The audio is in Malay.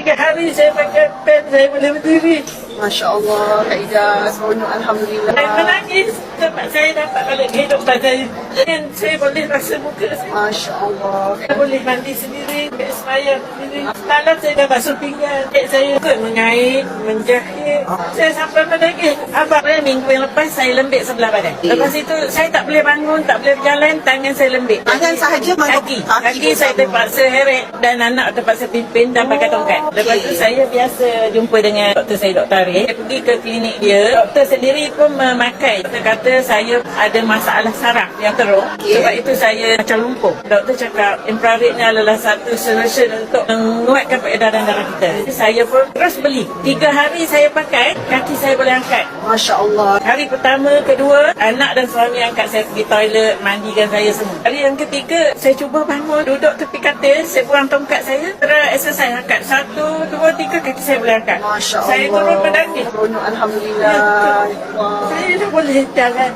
3 hari saya pakai pen, saya boleh berdiri. Masya Allah, Kak Ida, seronok Alhamdulillah. Saya menangis sebab saya dapat balik kehidupan saya. Dan saya boleh rasa muka saya. Masya Allah. Saya boleh mandi sendiri, ambil sembahyang sendiri. Malam saya dah basuh pinggan. Adik saya ikut mengait, menjahit. Saya sampai menangis. Abang saya minggu yang lepas saya lembik sebelah badan. Lepas itu saya tak boleh bangun, tak boleh berjalan, tangan saya lembik. Tangan sahaja Kaki saya terpaksa heret dan anak terpaksa pimpin dan pakai tongkat. Lepas tu saya biasa jumpa dengan doktor saya, Dr. Arif. Saya pergi ke klinik dia. Doktor sendiri pun memakai. Doktor kata saya ada masalah saraf yang teruk. Sebab itu saya macam lumpuh. Doktor cakap infrared ni adalah satu solution untuk menguatkan peredaran darah kita. Saya pun terus beli. 3 hari saya pakai, kaki saya boleh angkat. Masya Allah. Hari pertama, kedua, anak dan suami angkat saya pergi toilet, mandikan saya semua. Hari yang ketiga, saya cuba bangun, duduk tepi katil, saya buang tongkat saya, terus exercise angkat. 1, 2, 3, kaki saya boleh angkat. Masya Allah. Saya turun menangis. Seronok Alhamdulillah. Saya dah boleh jalan.